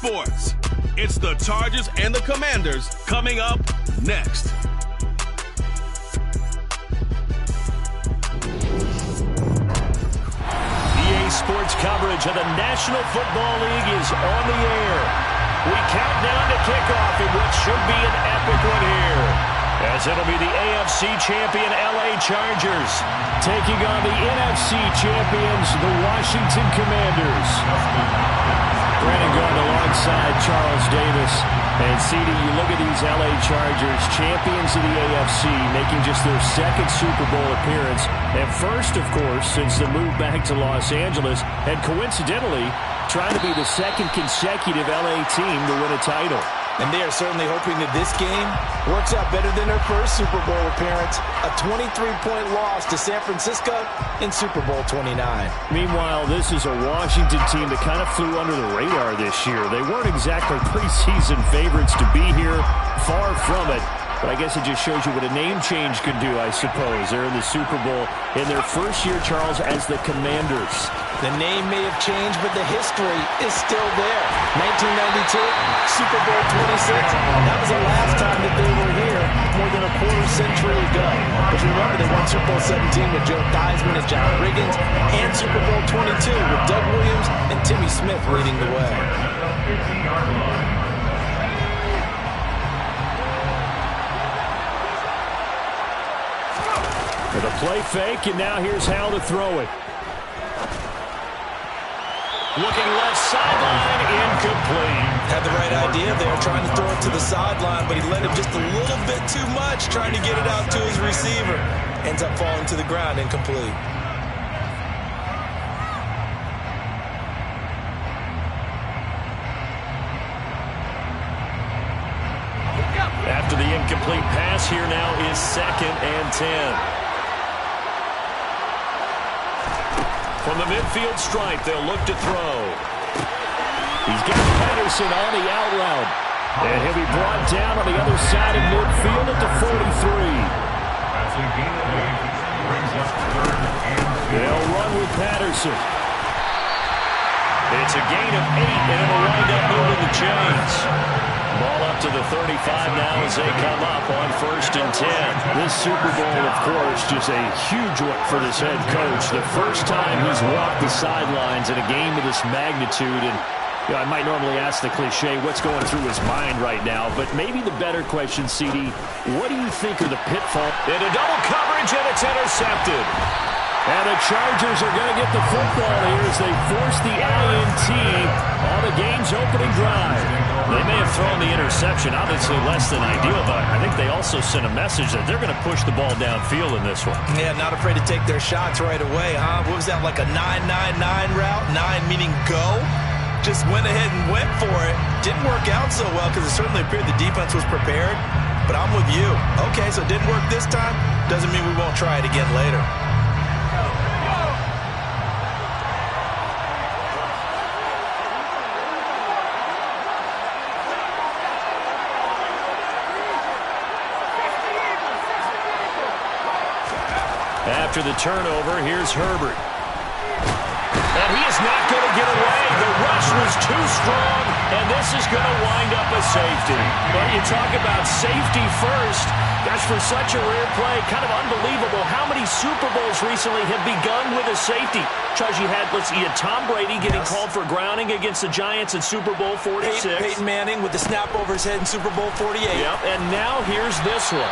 sports. It's the Chargers and the Commanders coming up next. EA Sports coverage of the National Football League is on the air. We count down to kickoff in what should be an epic one here, as it'll be the AFC champion LA Chargers taking on the NFC champions, the Washington Commanders. Brandon Gaudin alongside Charles Davis. And CD, you look at these LA Chargers, champions of the AFC, making just their second Super Bowl appearance. And first, of course, since the move back to Los Angeles, and coincidentally, trying to be the second consecutive LA team to win a title. And they are certainly hoping that this game works out better than their first Super Bowl appearance, a 23-point loss to San Francisco in Super Bowl 29. Meanwhile, this is a Washington team that kind of flew under the radar this year. They weren't exactly preseason favorites to be here, far from it. But I guess it just shows you what a name change could do, I suppose. They're in the Super Bowl in their first year, Charles, as the Commanders. The name may have changed, but the history is still there. 1992, Super Bowl 26. That was the last time that they were here, more than a quarter century ago. But remember, they won Super Bowl 17 with Joe Theismann and John Riggins, and Super Bowl 22 with Doug Williams and Timmy Smith leading the way. With a play fake, and now here's Hal to throw it. Looking left sideline, incomplete. Had the right idea there, trying to throw it to the sideline, but he let him just a little bit too much, trying to get it out to his receiver. Ends up falling to the ground, incomplete. After the incomplete pass, here now is 2nd and 10. From the midfield stripe, they'll look to throw. He's got Patterson on the out route. And he'll be brought down on the other side of midfield at the 43. They'll run with Patterson. It's a gain of 8, and it'll wind up moving the chains. Ball up to the 35 now as they come up on 1st and 10. This Super Bowl, of course, just a huge one for this head coach. The first time he's walked the sidelines in a game of this magnitude. And you know, I might normally ask the cliche, what's going through his mind right now? But maybe the better question, CD, what do you think are the pitfalls? In a double coverage, and it's intercepted. And the Chargers are going to get the football here as they force the INT on the game's opening drive. They may have thrown the interception, obviously less than ideal, but I think they also sent a message that they're going to push the ball downfield in this one. Yeah, not afraid to take their shots right away, huh? What was that, like a 9-9-9 route? 9 meaning go? Just went ahead and went for it. Didn't work out so well because it certainly appeared the defense was prepared. But I'm with you. Okay, so it didn't work this time. Doesn't mean we won't try it again later. After the turnover, here's Herbert. And he is not going to get away. The rush was too strong, and this is going to wind up a safety. But you talk about safety first. That's for such a rare play. Kind of unbelievable how many Super Bowls recently have begun with a safety. Charles, you had Tom Brady getting called for grounding against the Giants in Super Bowl 46. Peyton Manning with the snap over his head in Super Bowl 48. Yep, and now here's this one.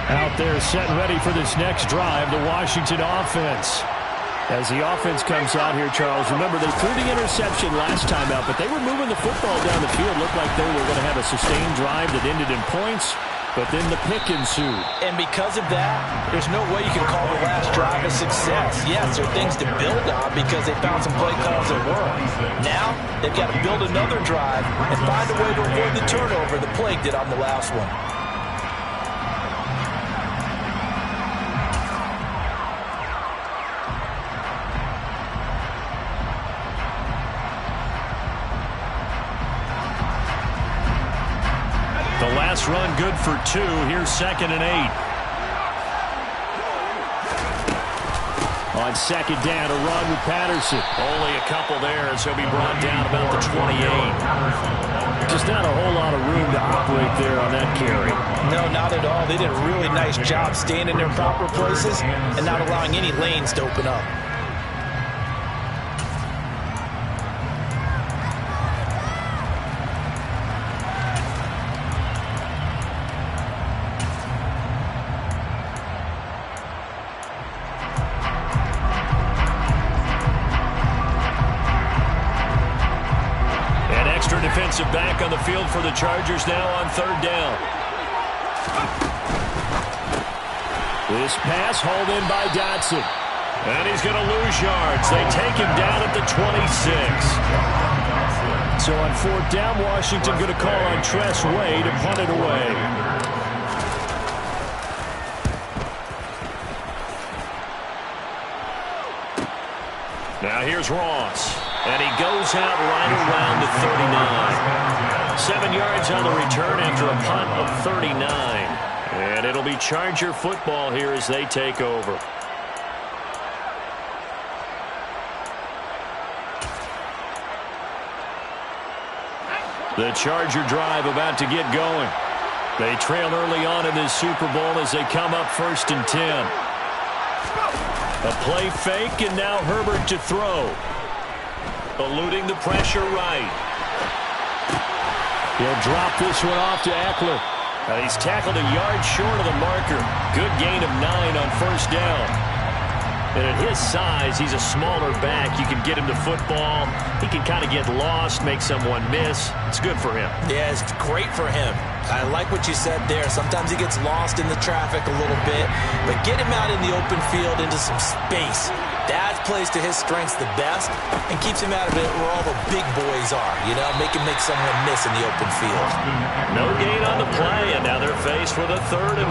Out there set and ready for this next drive, the Washington offense. As the offense comes out here, Charles, remember they threw the interception last time out, but they were moving the football down the field. Looked like they were going to have a sustained drive that ended in points, but then the pick ensued. And because of that, there's no way you can call the last drive a success. Yes, there are things to build on because they found some play calls that work. Now, they've got to build another drive and find a way to avoid the turnover the Plague did on the last one. last run good for 2. Here's 2nd and 8. On 2nd down, a run with Patterson. Only a couple there as he'll be brought down about the 28. Just not a whole lot of room to operate there on that carry. No, not at all. They did a really nice job staying in their proper places and not allowing any lanes to open up. Defensive back on the field for the Chargers now on 3rd down. This pass hauled in by Dotson. And he's going to lose yards. They take him down at the 26. So on 4th down, Washington going to call on Tress Way to punt it away. Now here's Ross. And he goes out right around the 39. 7 yards on the return after a punt of 39. And it'll be Charger football here as they take over. The Charger drive about to get going. They trail early on in this Super Bowl as they come up 1st and 10. A play fake, and now Herbert to throw. Eluding the pressure right. He'll drop this one off to Eckler. And he's tackled a yard short of the marker. Good gain of 9 on 1st down. And at his size, he's a smaller back. You can get him to football. He can kind of get lost, make someone miss. It's good for him. Yeah, it's great for him. I like what you said there. Sometimes he gets lost in the traffic a little bit. But get him out in the open field into some space. That plays to his strengths the best and keeps him out of it where all the big boys are. You know, make him make someone miss in the open field. No gain on the play, and now they're faced with a 3rd and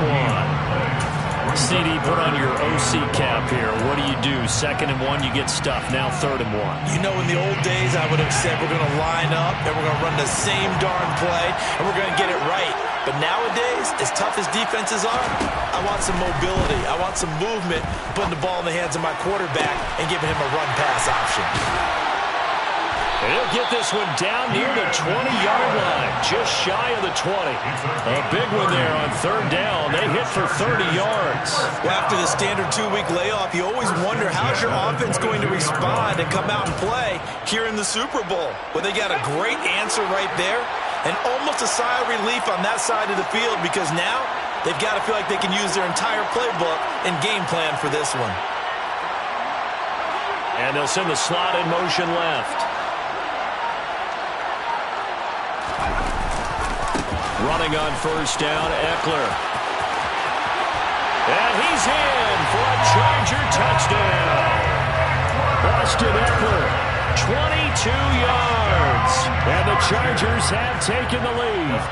1. CD, put on your OC cap here. What do? 2nd and 1, you get stuffed. Now 3rd and 1. You know, in the old days, I would have said we're going to line up and we're going to run the same darn play and we're going to get it right. But nowadays, as tough as defenses are, I want some mobility. I want some movement, putting the ball in the hands of my quarterback and giving him a run-pass option. He'll get this one down near the 20-yard line, just shy of the 20. A big one there on 3rd down. They hit for 30 yards. Well, after the standard 2-week layoff, you always wonder how's your offense going to respond and come out and play here in the Super Bowl. Well, they got a great answer right there and almost a sigh of relief on that side of the field because now they've got to feel like they can use their entire playbook and game plan for this one. And they'll send the slot in motion left. Running on 1st down, Eckler. And he's in for a Charger touchdown. Austin Eckler, 22 yards. And the Chargers have taken the lead.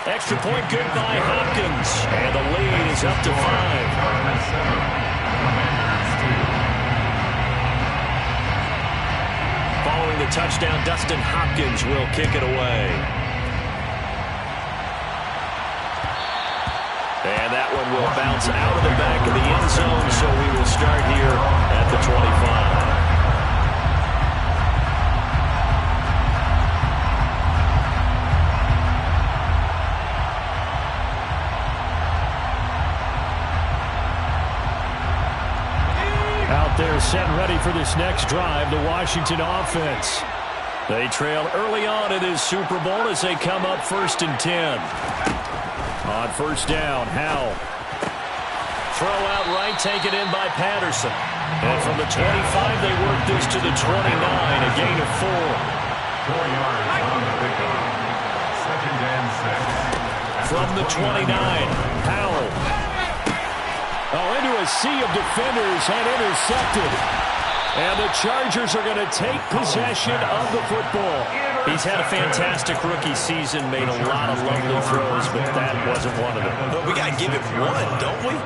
Extra point good by Hopkins. And the lead is up to 5. Following the touchdown, Dustin Hopkins will kick it away. And that one will bounce out of the back of the end zone, so we will start here at the 25. They're set and ready for this next drive, the Washington offense. They trail early on in this Super Bowl as they come up 1st and 10. On 1st down, Howell. Throw out right, taken in by Patterson. And from the 25, they work this to the 29, a gain of 4. 4 yards on the pickup. 2nd and 6. From the 29, Howell. Oh, into a sea of defenders and intercepted. And the Chargers are going to take possession of the football. He's had a fantastic rookie season, made a lot of lovely throws, but that wasn't one of them. But we got to give it one, don't we?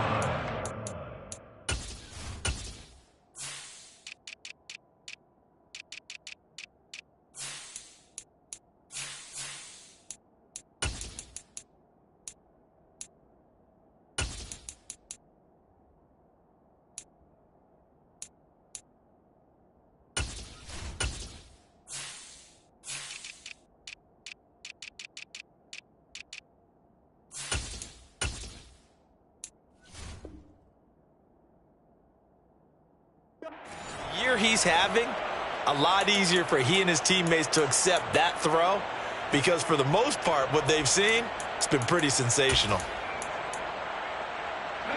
he's having, a lot easier for he and his teammates to accept that throw, because for the most part, what they've seen, it's been pretty sensational.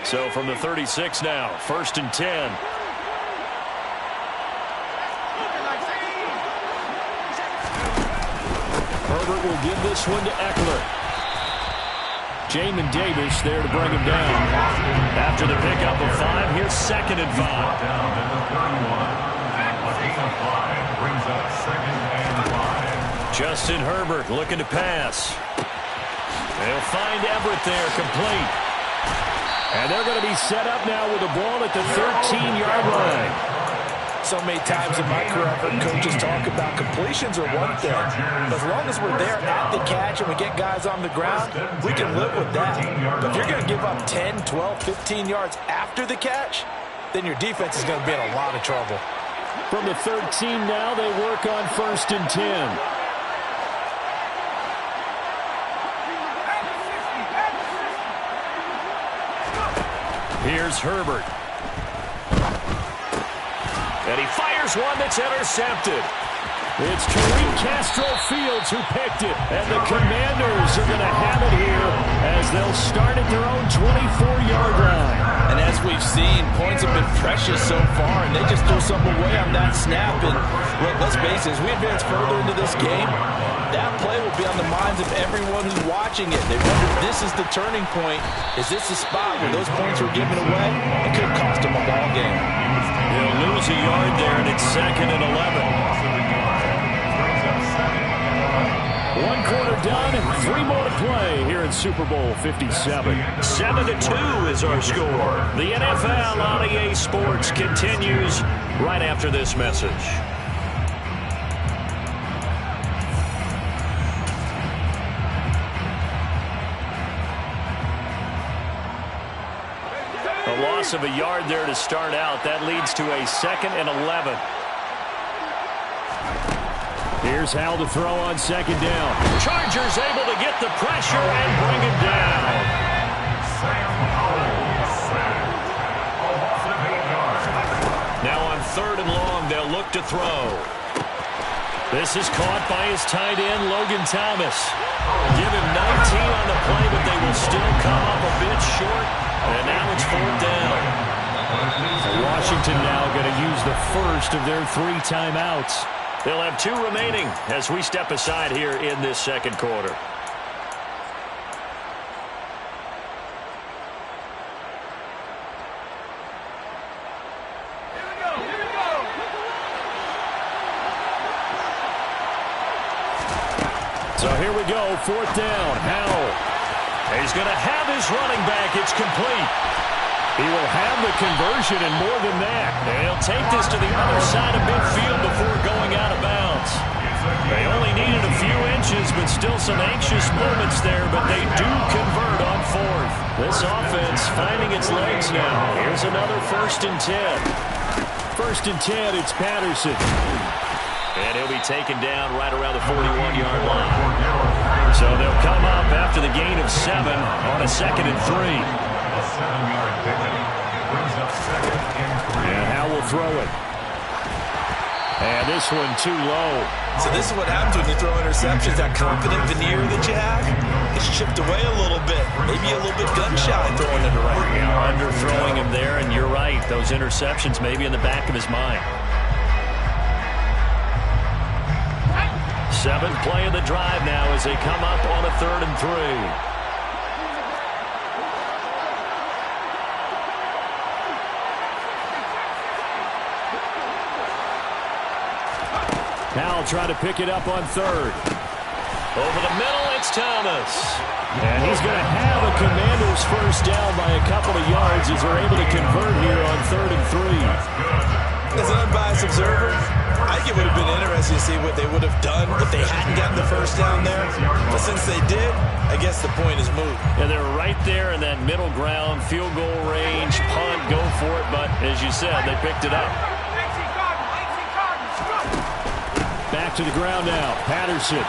So from the 36 now, 1st and 10. Herbert will give this one to Eckler. Jamin Davis there to bring him down. After the pickup of 5, here's 2nd and 5. Down to the 31. A gain of 5 brings up 2nd and 5. Justin Herbert looking to pass. They'll find Everett there, complete. And they're going to be set up now with the ball at the 13-yard line. So many times in my career, I've heard coaches talk about completions are one thing. But as long as we're there at the catch and we get guys on the ground, we can live with that. But if you're going to give up 10, 12, 15 yards after the catch, then your defense is going to be in a lot of trouble. From the 13 now, they work on 1st and 10. Here's Herbert. And he fires one that's intercepted. It's Kareem Castro-Fields who picked it. And the Commanders are going to have it here as they'll start at their own 24-yard line. And as we've seen, points have been precious so far, and they just threw something away on that snap. And look, let's face it, as we advance further into this game, that play will be on the minds of everyone who's watching it. They wonder if this is the turning point. Is this the spot where those points were given away? It could cost them a ball game. They'll lose a yard there, and it's 2nd and 11. 1 quarter done and 3 more to play here in Super Bowl 57. 7-2 is our score. The NFL on EA Sports continues right after this message. A loss of a yard there to start out. That leads to a 2nd and 11. Here's Howell to throw on 2nd down. Chargers able to get the pressure and bring him down. Now on 3rd and long, they'll look to throw. This is caught by his tight end, Logan Thomas. Give him 19 on the play, but they will still come up a bit short. And now it's 4th down. Washington now going to use the first of their 3 timeouts. They'll have 2 remaining as we step aside here in this 2nd quarter. So here we go, 4th down. Howell. He's going to have his running back. It's complete. He will have the conversion and more than that. They'll take this to the other side of midfield before going out of bounds. They only needed a few inches, but still some anxious moments there, but they do convert on 4th. This offense finding its legs now. Here's another 1st and 10. 1st and 10, it's Patterson. And he'll be taken down right around the 41-yard line. So they'll come up after the gain of 7 on a 2nd and 3. A 7-yard pickup brings up 2nd and 3. And Howell will throw it. And this one too low. So this is what happens when you throw interceptions. That confident veneer that you have, it's chipped away a little bit. Maybe a little bit gun-shy throwing it around. Yeah, underthrowing him there, and you're right. Those interceptions may be in the back of his mind. 7th play of the drive now as they come up on a 3rd and 3. Now trying to pick it up on 3rd. Over the middle, it's Thomas. And he's going to have a Commanders first down by a couple of yards as they're able to convert here on 3rd and 3. As an unbiased observer, I think it would have been interesting to see what they would have done if they hadn't gotten the first down there. But since they did, I guess the point is moot. And they're right there in that middle ground, field goal range, punt, go for it. But as you said, they picked it up. Back to the ground now. Patterson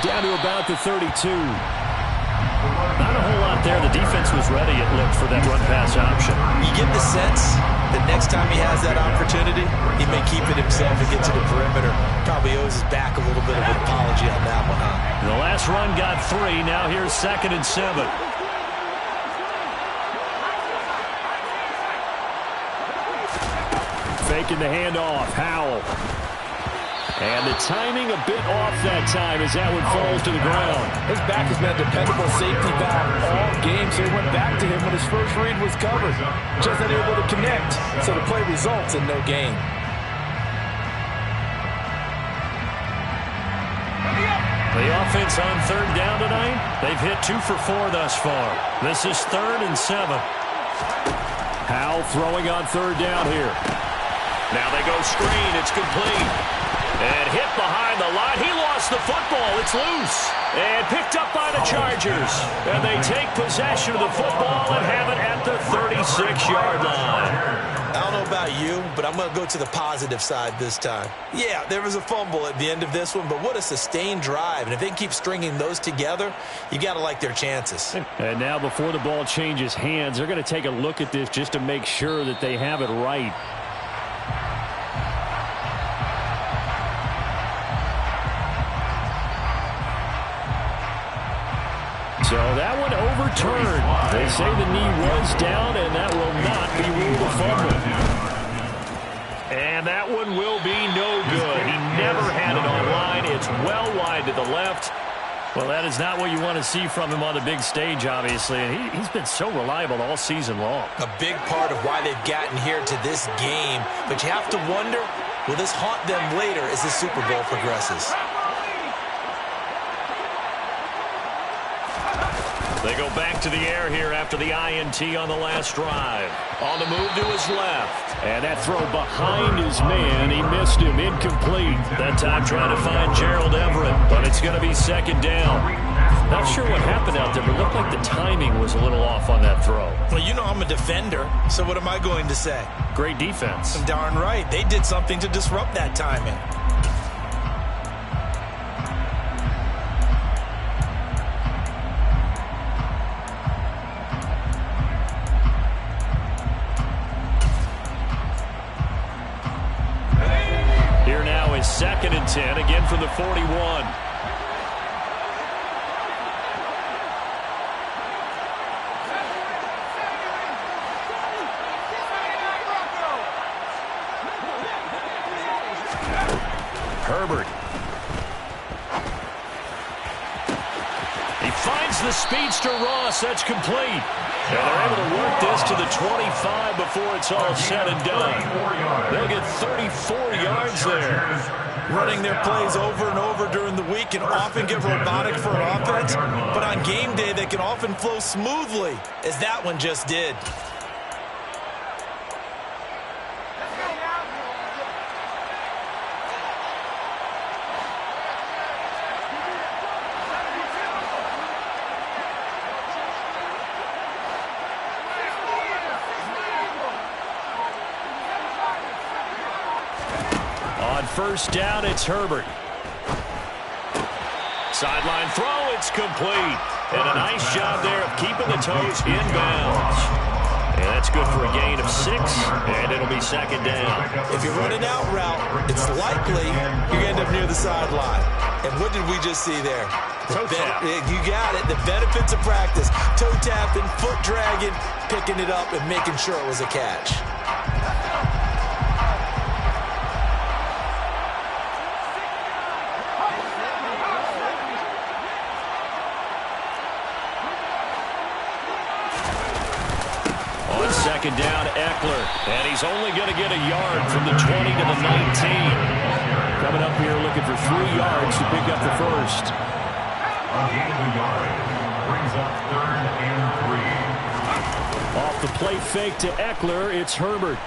down to about the 32. Not a whole lot there. The defense was ready, it looked, for that run-pass option. You get the sense The next time he has that opportunity, he may keep it himself and get to the perimeter. Probably owes his back a little bit of an apology on that one, huh? The last run got 3. Now here's 2nd and 7. Faking the handoff. Howell. And the timing a bit off that time as that one falls to the ground. His back has been a dependable safety valve all game, so he went back to him when his first read was covered. Just unable to connect, so the play results in no gain. The offense on 3rd down tonight, they've hit 2 for 4 thus far. This is 3rd and 7. Howell throwing on 3rd down here. Now they go screen. It's complete. And hit behind the line. He lost the football. It's loose. And picked up by the Chargers. And they take possession of the football and have it at the 36-yard line. I don't know about you, but I'm going to go to the positive side this time. Yeah, there was a fumble at the end of this one, but what a sustained drive. And if they can keep stringing those together, you got to like their chances. And now before the ball changes hands, they're going to take a look at this just to make sure that they have it right. So that one overturned. They say the knee was down, and that will not be ruled a fumble. And that one will be no good. He never had it on line. It's well wide to the left. Well, that is not what you want to see from him on the big stage, obviously. And he's been so reliable all season long. A big part of why they've gotten here to this game. But you have to wonder, will this haunt them later as the Super Bowl progresses? They go back to the air here after the INT on the last drive. On the move to his left. And that throw behind his man. He missed him. Incomplete. That time trying to find Gerald Everett. But it's going to be 2nd down. Not sure what happened out there, but it looked like the timing was a little off on that throw. Well, you know I'm a defender, so what am I going to say? Great defense. Darn right. They did something to disrupt that timing. Here now is 2nd and 10, again from the 41. Herbert. He finds the speedster Ross. That's complete. And they're able to work this to the 25 before it's all said and done. They'll get 34 yards there. Running their plays over and over during the week can often get robotic for an offense, but on game day they can often flow smoothly, as that one just did. First down, it's Herbert. Sideline throw, it's complete. And a nice job there of keeping the toes inbounds. And that's good for a gain of 6, and it'll be 2nd down. If you run an out route, it's likely you end up near the sideline. And what did we just see there? Toe tap. You got it. The benefits of practice. Toe tapping, foot dragging, picking it up, and making sure it was a catch. Second down, Eckler. And he's only going to get a yard from the 20 to the 19. Coming up here looking for 3 yards to pick up the first. A gain of a yard brings up 3rd and 3. Off the play fake to Eckler, it's Herbert.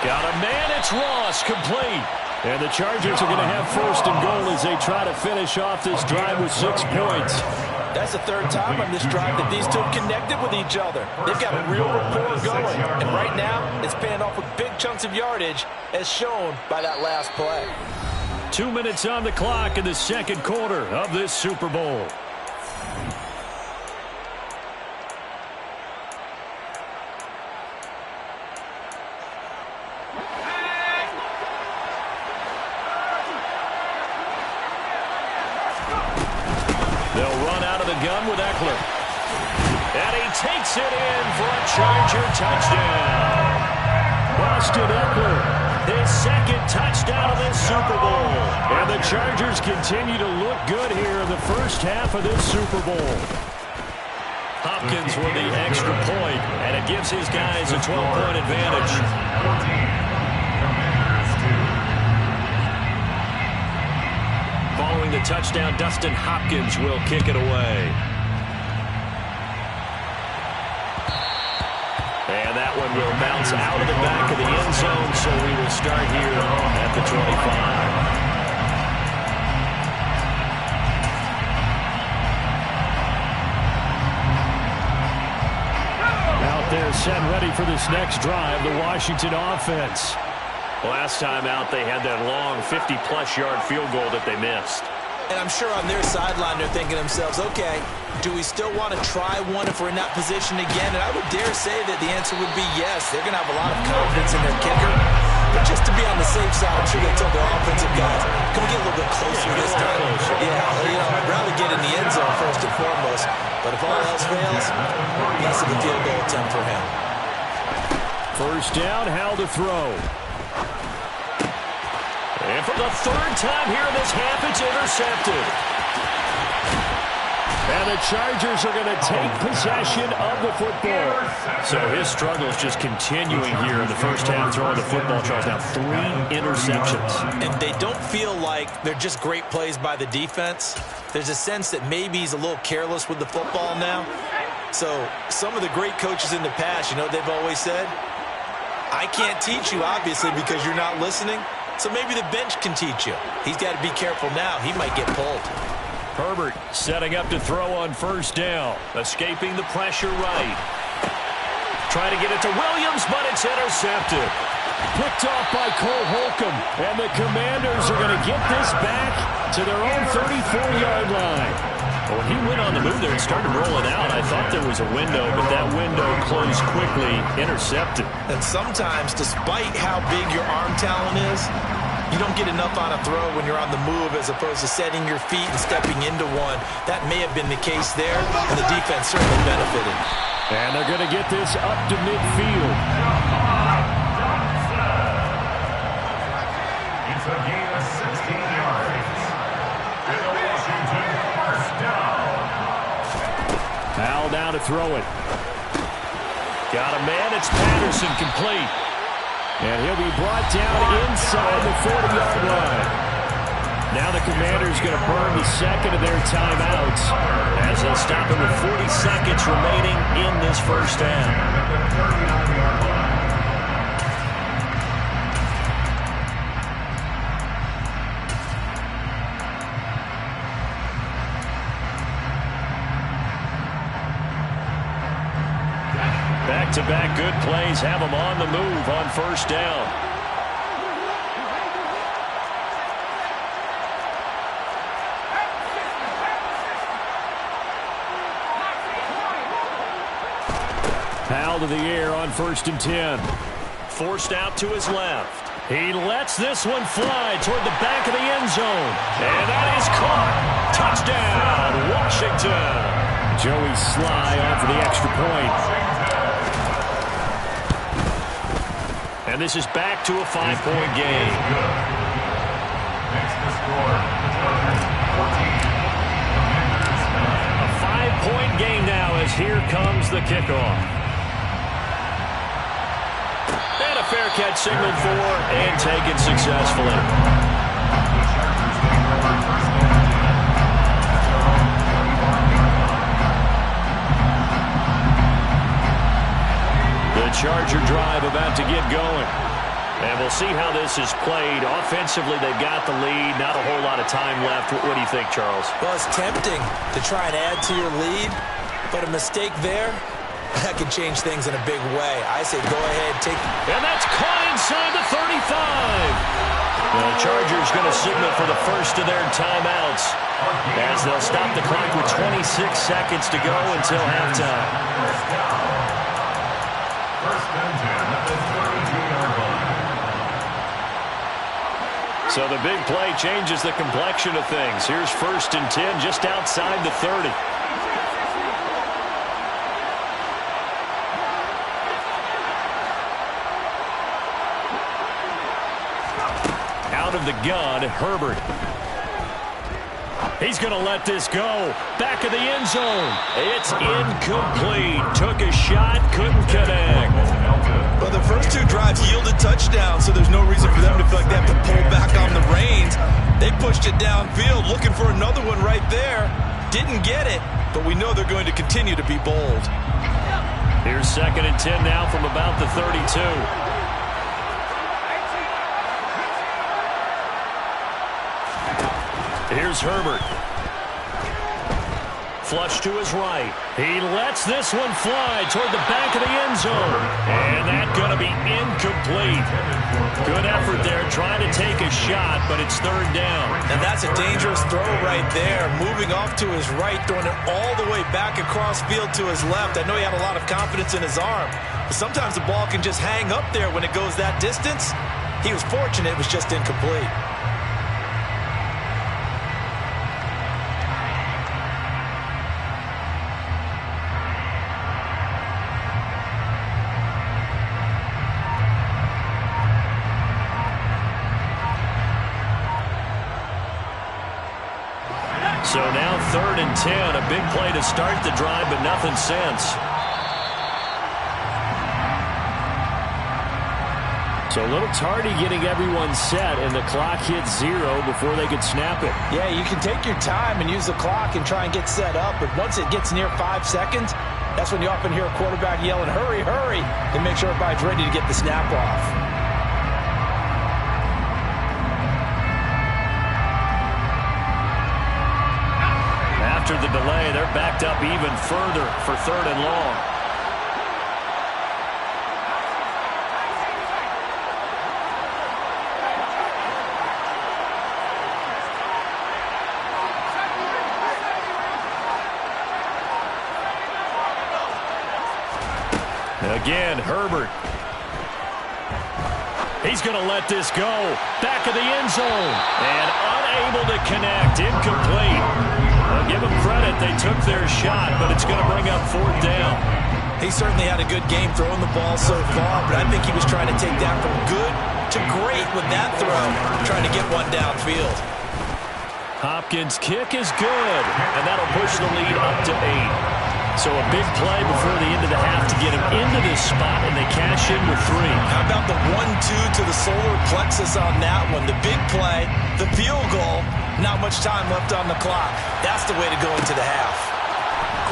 Got a man, it's Ross, complete. And the Chargers are going to have 1st and goal as they try to finish off this drive with 6 points. That's the 3rd time on this drive that these two have connected with each other. They've got a real rapport going. And right now, it's paying off with big chunks of yardage, as shown by that last play. 2 minutes on the clock in the 2nd quarter of this Super Bowl. the gun with Eckler. And he takes it in for a Charger touchdown. Austin Eckler, his second touchdown of this Super Bowl. And the Chargers continue to look good here in the first half of this Super Bowl. Hopkins with the extra point, and it gives his guys a 12-point advantage. Following the touchdown, Dustin Hopkins will kick it away. And that one will bounce out of the back of the end zone, so we will start here at the 25. They're set ready for this next drive, the Washington offense. Last time out, they had that long 50-plus yard field goal that they missed. And I'm sure on their sideline they're thinking to themselves, okay, do we still want to try one if we're in that position again? And I would dare say that the answer would be yes. They're going to have a lot of confidence in their kicker. But just to be on the safe side, I'm sure they told their offensive guys, can we get a little bit closer this time? Yeah, I'd rather get in the end zone first and foremost. But if all else fails, less of a field goal attempt for him. First down, Howell to throw. And for the third time here in this half, it's intercepted. And the Chargers are going to take possession of the football. So his struggle is just continuing here in the first half, throwing the football. Charles now 3 interceptions. And they don't feel like they're just great plays by the defense. There's a sense that maybe he's a little careless with the football now. So some of the great coaches in the past, you know what they've always said? I can't teach you, obviously, because you're not listening. So maybe the bench can teach you. He's got to be careful now. He might get pulled. Herbert setting up to throw on first down. Escaping the pressure right. Trying to get it to Williams, but it's intercepted. Picked off by Cole Holcomb. And the Commanders are going to get this back to their own 34-yard line. When he went on the move there and started rolling out, I thought there was a window, but that window closed quickly, intercepted. And sometimes, despite how big your arm talent is, you don't get enough on a throw when you're on the move as opposed to setting your feet and stepping into one. That may have been the case there, and the defense certainly benefited. And they're going to get this up to midfield. It's a gain of 16 yards. To the Washington first down. Howell now to throw it. Got a man, it's Patterson, complete. And he'll be brought down inside the 40-yard line. Now the Commanders going to burn the second of their timeouts as they'll stop it with 40 seconds remaining in this first half. Back-to-back good plays have them on the move on first down. Howell to the air on 1st and 10. Forced out to his left. He lets this one fly toward the back of the end zone. And that is caught. Touchdown, Washington. Joey Sly on for the extra point. And this is back to a 5-point game. Next to score, A 5-point game now as here comes the kickoff. And a fair catch signaled for and taken successfully. Charger drive about to get going. And we'll see how this is played. Offensively, they've got the lead. Not a whole lot of time left. What do you think, Charles? Well, it's tempting to try and add to your lead, but a mistake there, that could change things in a big way. I say go ahead, take... And that's caught inside the 35. The Chargers going to signal for the first of their timeouts as they'll stop the clock with 26 seconds to go until halftime. So the big play changes the complexion of things. Here's 1st and 10 just outside the 30. from the gun, Herbert. He's going to let this go. Back of the end zone. It's incomplete. Took a shot, couldn't connect. Well, the first two drives yielded touchdowns, so there's no reason for them to feel like they have to pull back on the reins. They pushed it downfield, looking for another one right there. Didn't get it, but we know they're going to continue to be bold. Here's 2nd and 10 now from about the 32. Here's Herbert. Flush to his right. He lets this one fly toward the back of the end zone. And that's going to be incomplete. Good effort there trying to take a shot, but it's 3rd down. And that's a dangerous throw right there. Moving off to his right, throwing it all the way back across field to his left. I know he had a lot of confidence in his arm, but sometimes the ball can just hang up there when it goes that distance. He was fortunate it was just incomplete. So now 3rd and 10, a big play to start the drive, but nothing since. So a little tardy getting everyone set, and the clock hits 0 before they could snap it. Yeah, you can take your time and use the clock and try and get set up, but once it gets near 5 seconds, that's when you often hear a quarterback yelling, hurry, hurry, and make sure everybody's ready to get the snap off. After the delay, they're backed up even further for 3rd and long. Again, Herbert. He's going to let this go. Back of the end zone. And unable to connect. Incomplete. Well, give them credit. They took their shot, but it's going to bring up 4th down. He certainly had a good game throwing the ball so far, but I think he was trying to take that from good to great with that throw, trying to get one downfield. Hopkins' kick is good, and that'll push the lead up to 8. So a big play before the end of the half to get him into this spot, and they cash in with 3. How about the 1-2 to the solar plexus on that one? The big play, the field goal, not much time left on the clock. That's the way to go into the half.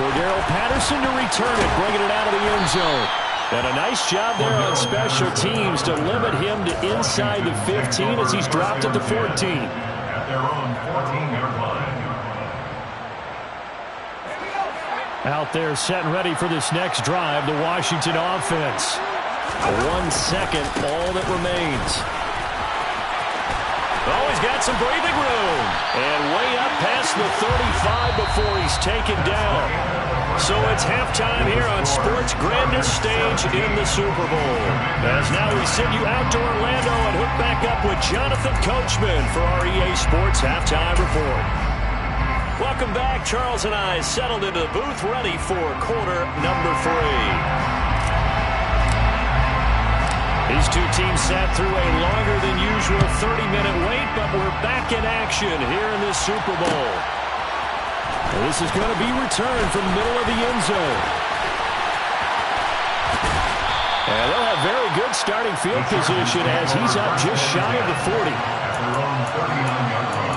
Cordero Patterson to return it, bringing it out of the end zone. And a nice job there on special teams to limit him to inside the 15 as he's dropped at the 14. At their own 14-yard line. Out there set and ready for this next drive, the Washington offense. 1 second, all that remains. Oh, he's got some breathing room. And way up past the 35 before he's taken down. So it's halftime here on sports' grandest stage in the Super Bowl. As now we send you out to Orlando and hook back up with Jonathan Coachman for our EA Sports Halftime Report. Welcome back. Charles and I settled into the booth ready for quarter number 3. These two teams sat through a longer than usual 30-minute wait, but we're back in action here in this Super Bowl. And this is going to be returned from the middle of the end zone. And they'll have very good starting field position as he's up just shy of the 40. At their own 39-yard line.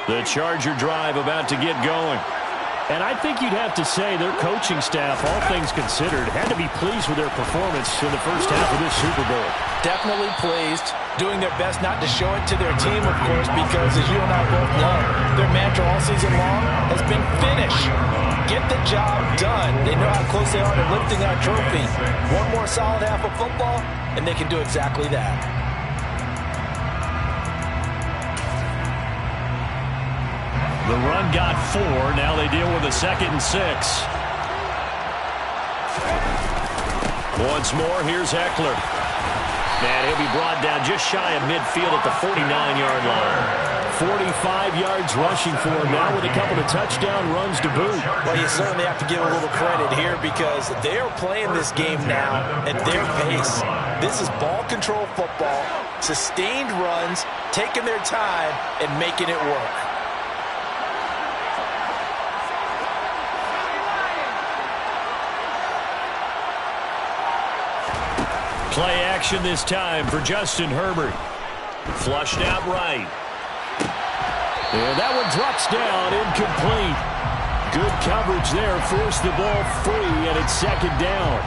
The Charger drive about to get going. And I think you'd have to say their coaching staff, all things considered, had to be pleased with their performance in the first half of this Super Bowl. Definitely pleased, doing their best not to show it to their team, of course, because as you and I both know, their mantra all season long has been finish. Get the job done. They know how close they are to lifting that trophy. One more solid half of football, and they can do exactly that. The run got 4. Now they deal with a 2nd and 6. Once more, here's Eckler. And he'll be brought down just shy of midfield at the 49-yard line. 45 yards rushing for him now with a couple of touchdown runs to boot. Well, you certainly have to give a little credit here because they are playing this game now at their pace. This is ball control football, sustained runs, taking their time, and making it work. Play action this time for Justin Herbert. Flushed out right. And that one drops down, incomplete. Good coverage there, forced the ball free, and it's second down.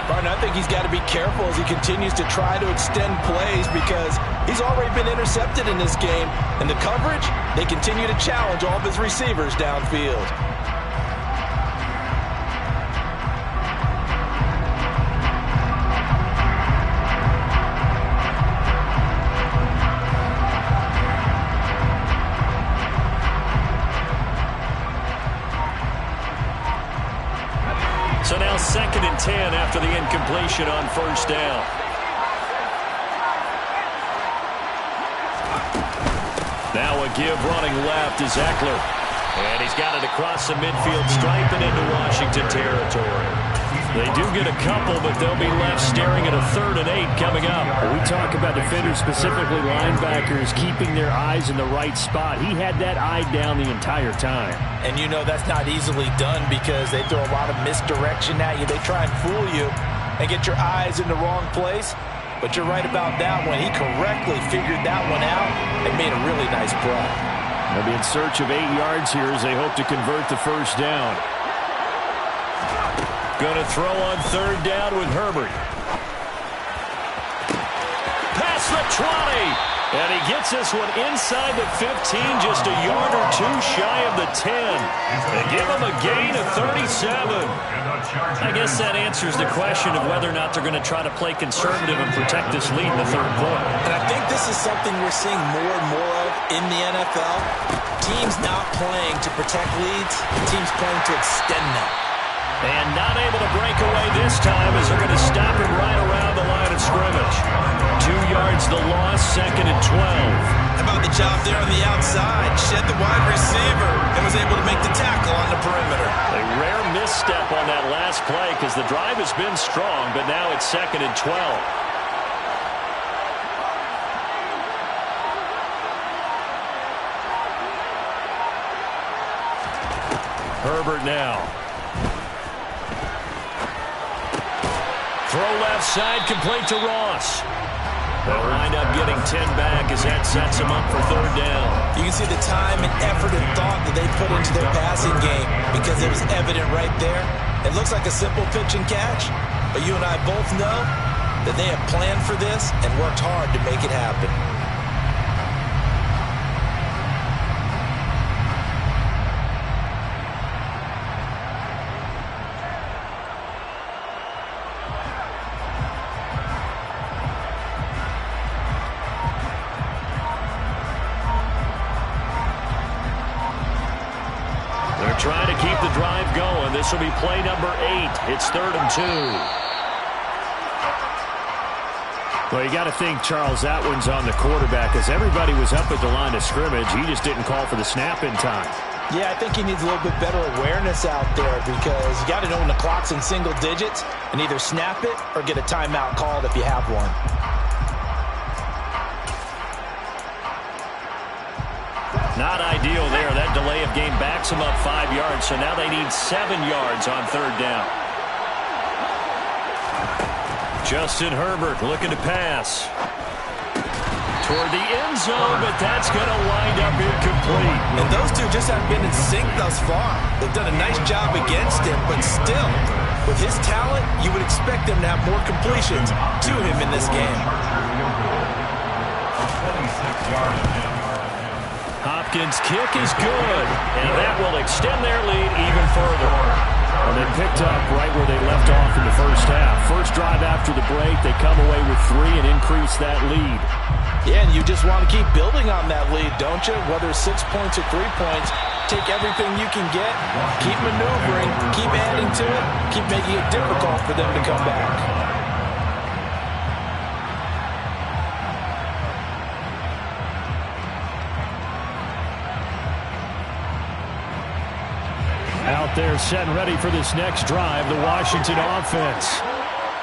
Martin, I think he's got to be careful as he continues to try to extend plays because he's already been intercepted in this game. And the coverage, they continue to challenge all of his receivers downfield. So now 2nd and 10 after the incompletion on first down. Now a give running left is Eckler. And he's got it across the midfield stripe and into Washington territory. They do get a couple, but they'll be left staring at a 3rd and 8 coming up. We talk about defenders, specifically linebackers, keeping their eyes in the right spot. He had that eye down the entire time. And you know that's not easily done because they throw a lot of misdirection at you. They try and fool you and get your eyes in the wrong place. But you're right about that one. He correctly figured that one out and made a really nice play. They'll be in search of 8 yards here as they hope to convert the first down. Going to throw on 3rd down with Herbert. Past the 20. And he gets this one inside the 15, just a yard or two shy of the 10. They give him a gain of 37. I guess that answers the question of whether or not they're going to try to play conservative and protect this lead in the 3rd quarter. And I think this is something we're seeing more and more of in the NFL. Teams not playing to protect leads, teams playing to extend them. And not able to break away this time as they're going to stop him right around the line of scrimmage. 2 yards the loss, 2nd and 12. How about the job there on the outside? Shed the wide receiver and was able to make the tackle on the perimeter. A rare misstep on that last play because the drive has been strong, but now it's 2nd and 12. Herbert now. Throw left side, complete to Ross. They'll wind up getting 10 back as that sets them up for 3rd down. You can see the time and effort and thought that they put into their passing game because it was evident right there. It looks like a simple pitch and catch, but you and I both know that they have planned for this and worked hard to make it happen. Trying to keep the drive going. This will be play number 8. It's 3rd and 2. Well, you got to think, Charles, that one's on the quarterback as everybody was up at the line of scrimmage. He just didn't call for the snap in time. Yeah, I think he needs a little bit better awareness out there because you got to know when the clock's in single digits and either snap it or get a timeout called if you have one. Not ideal there. That delay of game backs them up 5 yards, so now they need 7 yards on 3rd down. Justin Herbert looking to pass. Toward the end zone, but that's going to wind up incomplete. And those two just haven't been in sync thus far. They've done a nice job against him, but still, with his talent, you would expect them to have more completions to him in this game. Hopkins' kick is good, and that will extend their lead even further. Well, they picked up right where they left off in the first half. First drive after the break, they come away with 3 and increase that lead. Yeah, and you just want to keep building on that lead, don't you? Whether it's 6 points or 3 points, take everything you can get, keep maneuvering, keep adding to it, keep making it difficult for them to come back. out there setting ready for this next drive, the Washington offense.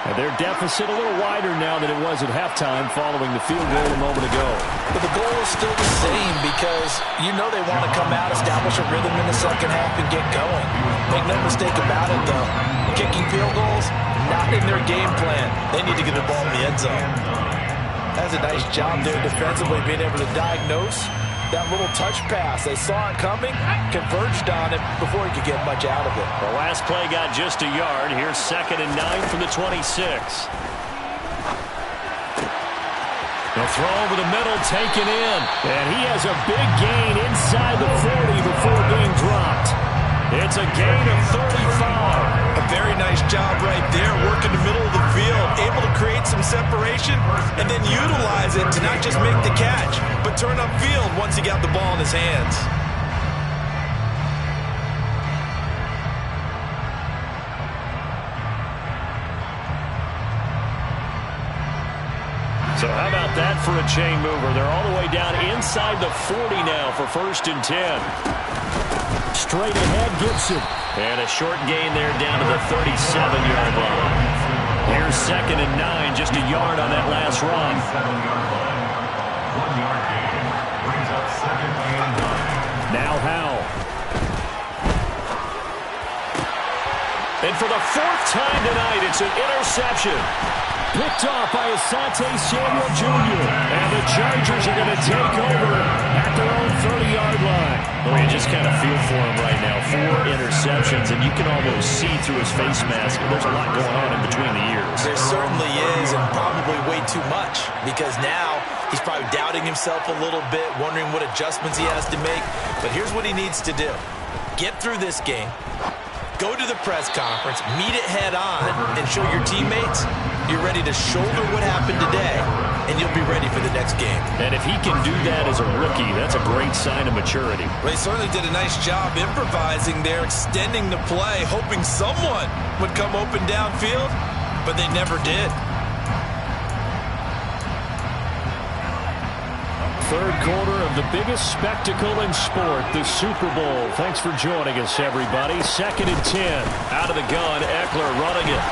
And their deficit a little wider now than it was at halftime following the field goal a moment ago. But the goal is still the same because you know they want to come out, establish a rhythm in the second half, and get going. Make no mistake about it, though. Kicking field goals, not in their game plan. They need to get the ball in the end zone. That's a nice job there defensively, being able to diagnose that little touch pass. They saw it coming, converged on it before he could get much out of it. The last play got just a yard. Here's 2nd and 9 from the 26. The throw over the middle, taken in. And he has a big gain inside the 40 before being dropped. It's a gain of 35. A very nice job right there, working the middle of the field, able to create some separation, and then utilize it to not just make the catch, but turn upfield once he got the ball in his hands. So how about that for a chain mover? They're all the way down inside the 40 now for 1st and 10. Straight ahead, Gibson. And a short gain there down to the 37-yard line. Here's 2nd and 9, just a yard on that last run. 1 yard gain brings up 2nd and 9. Now Howell. And for the 4th time tonight, it's an interception. Picked off by Asante Samuel Jr. And the Chargers are going to take over at their own 30-yard line. Well, you just kind of feel for him right now. 4 interceptions, and you can almost see through his face mask. There's a lot going on in between the ears. There certainly is, and probably way too much, because now he's probably doubting himself a little bit, wondering what adjustments he has to make. But here's what he needs to do. Get through this game. Go to the press conference, meet it head on, and show your teammates you're ready to shoulder what happened today, and you'll be ready for the next game. And if he can do that as a rookie, that's a great sign of maturity. Well, he certainly did a nice job improvising there, extending the play, hoping someone would come open downfield, but they never did. Third quarter of the biggest spectacle in sport, the Super Bowl. Thanks for joining us, everybody. 2nd and 10. Out of the gun, Eckler running it.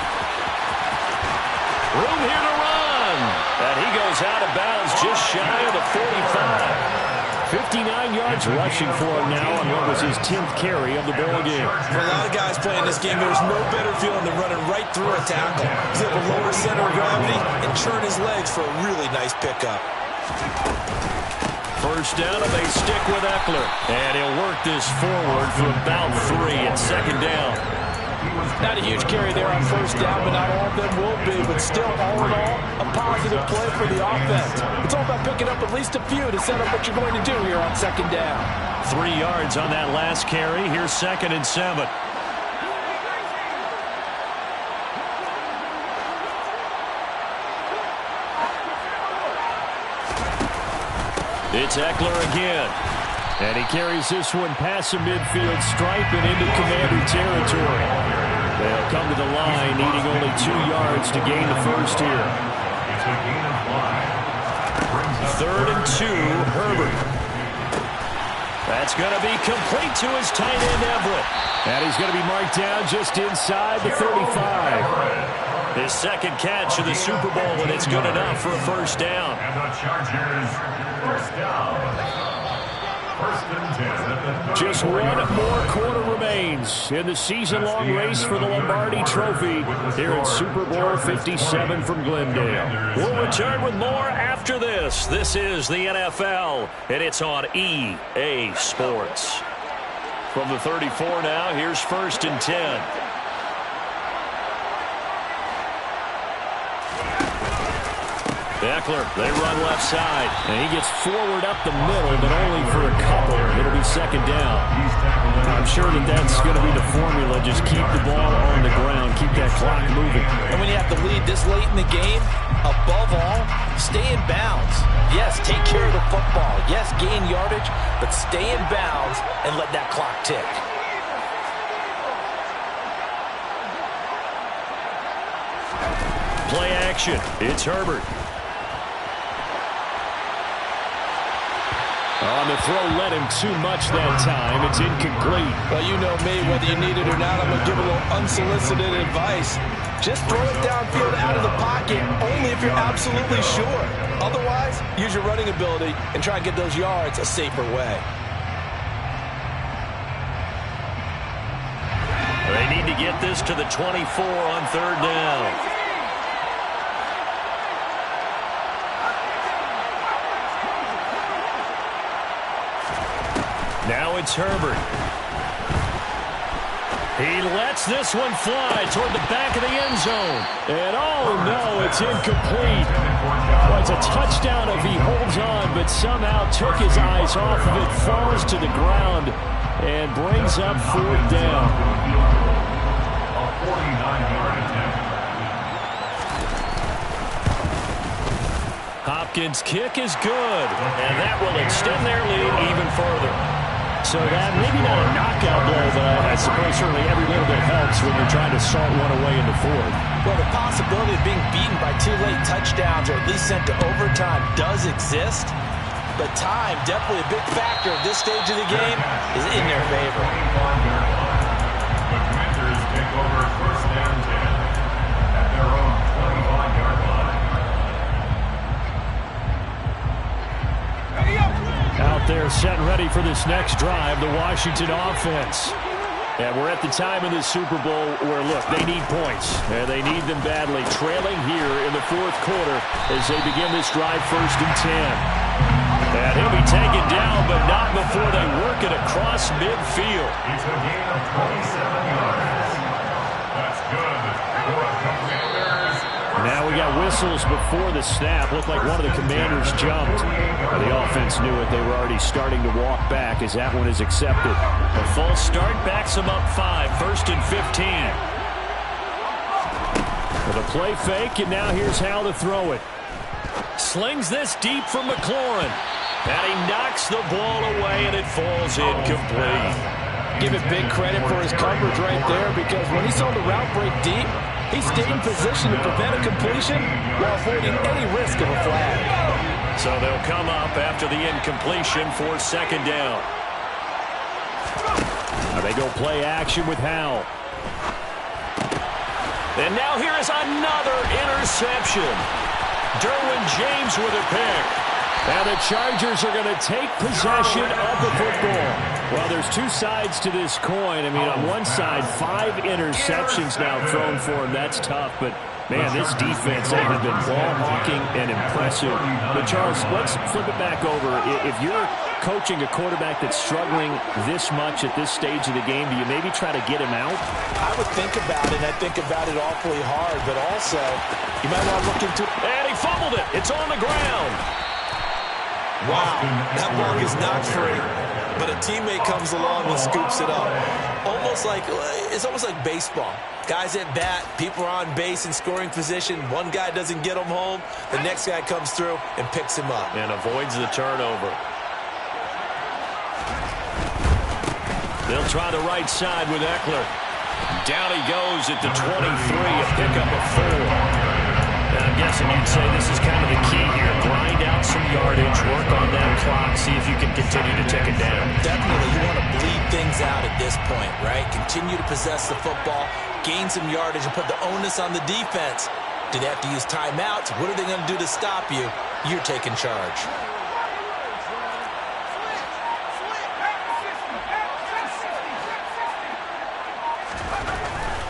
Room here to run. And he goes out of bounds just shy of the 45. 59 yards rushing for him now on what was his 10th carry of the ball game. For a lot of guys playing this game, there's no better feeling than running right through a tackle. He's able to lower center of gravity and churn his legs for a really nice pickup. First down, and they stick with Eckler. And he'll work this forward for about 3 at 2nd down. Not a huge carry there on 1st down, but not all of them will be. But still, all in all, a positive play for the offense. It's all about picking up at least a few to set up what you're going to do here on 2nd down. 3 yards on that last carry. Here's 2nd and 7. It's Eckler again. And he carries this one past the midfield stripe and into Commander territory. They'll come to the line, needing only 2 yards to gain the first here. It's a gain of 5. 3rd and 2, Herbert. That's going to be complete to his tight end, Everett. And he's going to be marked down just inside the 35. His 2nd catch of the Super Bowl, and it's good enough for a 1st down. And the Chargers, 1st down. 1st and 10. Just one more quarter remains in the season-long race for the Lombardi Trophy here at Super Bowl 57 from Glendale. We'll return with more after this. This is the NFL, and it's on EA Sports. From the 34 now, here's 1st and 10. Eckler, they run left side. And he gets forward up the middle, but only for a couple. It'll be 2nd down. I'm sure that's going to be the formula. Just keep the ball on the ground. Keep that clock moving. And when you have to lead this late in the game, above all, stay in bounds. Yes, take care of the football. Yes, gain yardage, but stay in bounds and let that clock tick. Play action. It's Herbert. On the throw, led him too much that time. It's incomplete. Well, you know me, whether you need it or not, I'm going to give a little unsolicited advice. Just throw it downfield out of the pocket, only if you're absolutely sure. Otherwise, use your running ability and try and get those yards a safer way. They need to get this to the 24 on 3rd down. Now it's Herbert. He lets this one fly toward the back of the end zone. And oh no, it's incomplete. Well, it's a touchdown if he holds on, but somehow took his eyes off of it, falls to the ground, and brings up 4th down. A 49-yard attempt. Hopkins' kick is good, and that will extend their lead even further. So that maybe not a knockout blow, but I suppose certainly every little bit helps when you're trying to salt one away in the 4th. Well, the possibility of being beaten by 2 late touchdowns or at least sent to overtime does exist. But time, definitely a big factor at this stage of the game, is in their favor. The Commanders take over 1st and 10 at their own 25-yard line. Out there set and ready for this next drive, the Washington offense. And we're at the time in the Super Bowl where, look, they need points. And they need them badly. Trailing here in the 4th quarter as they begin this drive 1st and 10. And he'll be taken down, but not before they work it across midfield. It's a gain of 27 yards. That's good for the Commanders. Now we got whistles before the snap. Looked like one of the Commanders jumped. The offense knew it. They were already starting to walk back as that one is accepted. A false start backs them up 5, 1st and 15. With a play fake, and now here's how to throw it. Slings this deep for McLaurin. And he knocks the ball away, and it falls incomplete. Give it big credit for his coverage right there, because when he saw the route break deep, he stayed in position to prevent a completion while avoiding any risk of a flag. So they'll come up after the incompletion for 2nd down. Now they go play action with Howell. And now here is another interception. Derwin James with a pick. And the Chargers are going to take possession of the football. Well, there's 2 sides to this coin. I mean, on one side, 5 interceptions now thrown for him. That's tough, but man, this defense, they have been ball hawking and impressive. But Charles, let's flip it back over. If you're coaching a quarterback that's struggling this much at this stage of the game, do you maybe try to get him out? I would think about it, and I think about it awfully hard, but also you might want to look into it. And he fumbled it. It's on the ground. Wow, that ball is not free, but a teammate comes along and scoops it up. It's almost like baseball. Guys at bat, people are on base in scoring position. One guy doesn't get him home. The next guy comes through and picks him up. And avoids the turnover. They'll try the right side with Eckler. Down he goes at the 23, a pickup of 4. I'm guessing you'd say this is kind of the key here. Grind out some yardage, work on that clock, see if you can continue to take it down. Definitely, you want to bleed things out at this point, right? Continue to possess the football, gain some yardage, and put the onus on the defense. Do they have to use timeouts? What are they going to do to stop you? You're taking charge.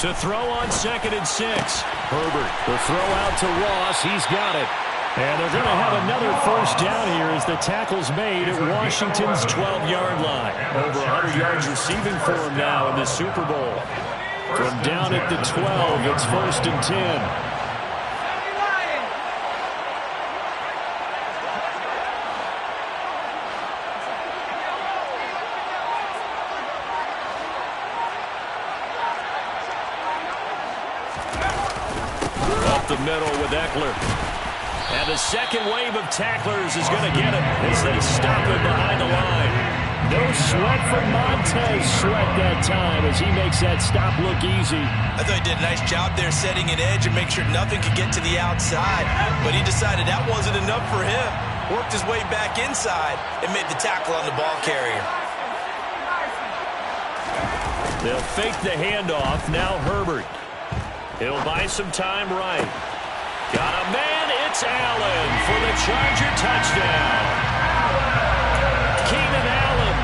To throw on 2nd and 6. Herbert, the throw out to Ross. He's got it. And they're going to have another 1st down here as the tackle's made at Washington's 12-yard line. Over 100 yards receiving for him now in the Super Bowl. From down at the 12, it's 1st and 10. The middle with Eckler. And the second wave of tacklers is going to get him as they stop him behind the line. No sweat for Montez Sweat that time as he makes that stop look easy. I thought he did a nice job there setting an edge and make sure nothing could get to the outside. But he decided that wasn't enough for him. worked his way back inside, and made the tackle on the ball carrier. They'll fake the handoff. Now Herbert. He'll buy some time right. Got a man. It's Allen for the Charger touchdown. Keenan Allen,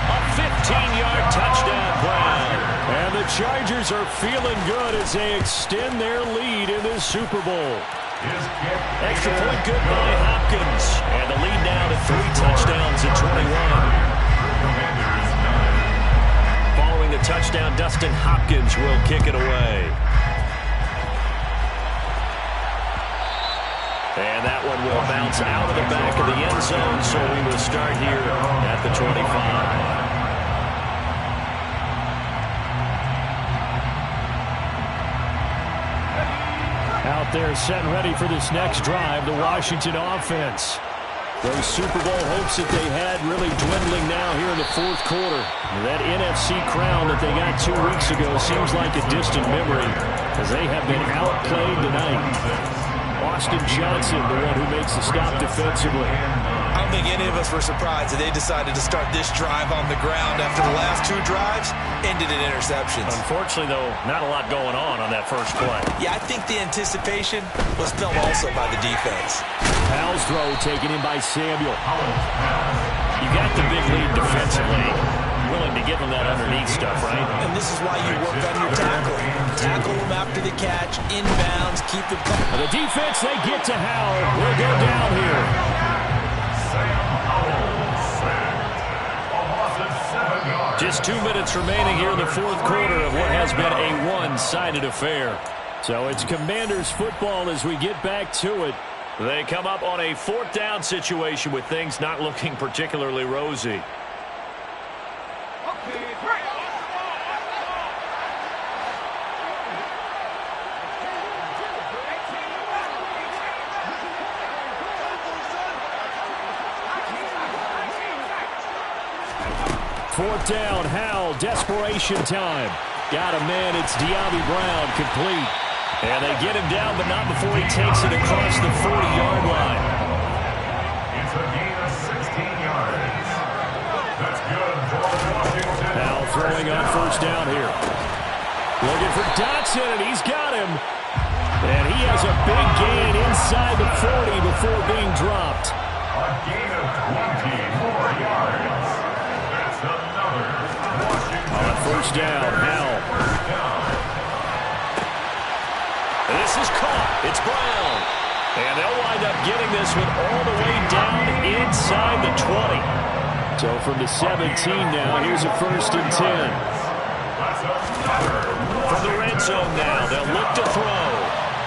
a 15-yard touchdown Brown. And the Chargers are feeling good as they extend their lead in this Super Bowl. Extra point good by Hopkins. And the lead now to 3 touchdowns at 21. Following the touchdown, Dustin Hopkins will kick it away. And that one will bounce out of the back of the end zone, so we will start here at the 25. Out there set and ready for this next drive, the Washington offense. Those Super Bowl hopes that they had really dwindling now here in the fourth quarter. That NFC crown that they got 2 weeks ago seems like a distant memory as they have been outplayed tonight. Austin Johnson, the one who makes the stop defensively. I don't think any of us were surprised that they decided to start this drive on the ground after the last 2 drives ended in interceptions. Unfortunately, though, not a lot going on that first play. Yeah, I think the anticipation was felt also by the defense. Powell's throw taken in by Samuel. You got the big lead defensively. Willing to give him that underneath stuff, right? And this is why you work on your tackle. Tackle them after the catch, inbounds, keep them coming. The defense, they get to Howell. We'll go down here. Just 2 minutes remaining here in the fourth quarter of what has been a one-sided affair. So it's Commanders football as we get back to it. They come up on a 4th down situation with things not looking particularly rosy. Fourth down, Howell, desperation time. Got a man, it's De'Ami Brown, complete. And they get him down, but not before he takes it across the 40-yard line. It's a gain of 16 yards. That's good for Washington. Howell throwing on first down here. Looking for Dotson, and he's got him. And he has a big gain inside the 40 before being dropped. A gain of 24 yards. That's another Washington. On first down, Howell. And this is caught. It's Brown. And they'll wind up getting this one all the way down inside the 20. So from the 17 now, here's a 1st and 10. From the red zone now, they'll look to throw.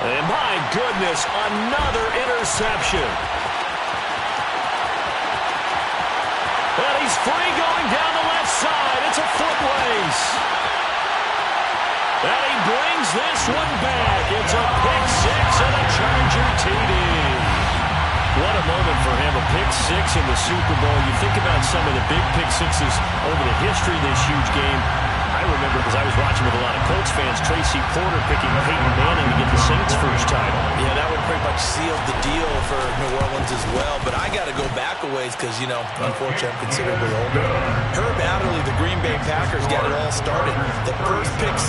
And my goodness, another interception. And he's free going down the left side. It's a foot race. And he brings this one back. It's a pick 6 and a Charger TD. What a moment for him, a pick 6 in the Super Bowl. You think about some of the big pick 6s over the history of this huge game. I remember, because I was watching with a lot of Colts fans, Tracy Porter picking Peyton Manning to get the Saints' first title. Yeah, that would pretty much seal the deal for New Orleans as well. But I got to go back a ways because, you know, unfortunately, I'm considerably older. Herb Adderley, the Green Bay Packers, got it all started. The first pick 6,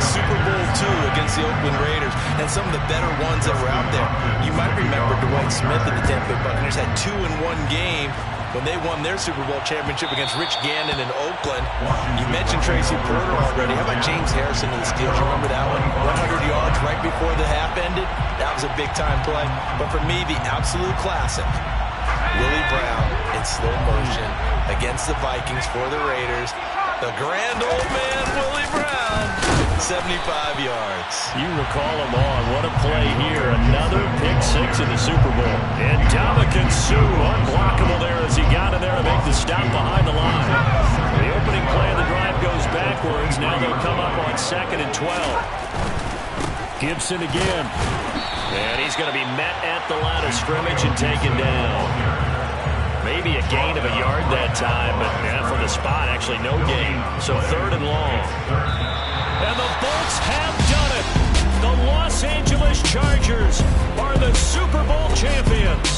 Super Bowl II against the Oakland Raiders, and some of the better ones that were out there. You might remember Dwight Smith of the Tampa Bay Buccaneers had 2 in one game when they won their Super Bowl championship against Rich Gannon in Oakland. You mentioned Tracy Porter already. How about James Harrison of the Steelers? You remember that one? 100 yards right before the half ended? That was a big-time play. But for me, the absolute classic, Willie Brown in slow motion against the Vikings for the Raiders. The grand old man, Willie Brown, 75 yards. You recall him on. What a play here. Another pick 6 in the Super Bowl. And Ndamukong Suh unblockable there as he got in there to make the stop behind the line. The opening play of the drive goes backwards. Now they'll come up on 2nd and 12. Gibson again. And he's going to be met at the line of scrimmage and taken down. Maybe a gain of a yard that time, but from the spot, actually no gain. So 3rd and long. And the Bolts have done it. The Los Angeles Chargers are the Super Bowl champions.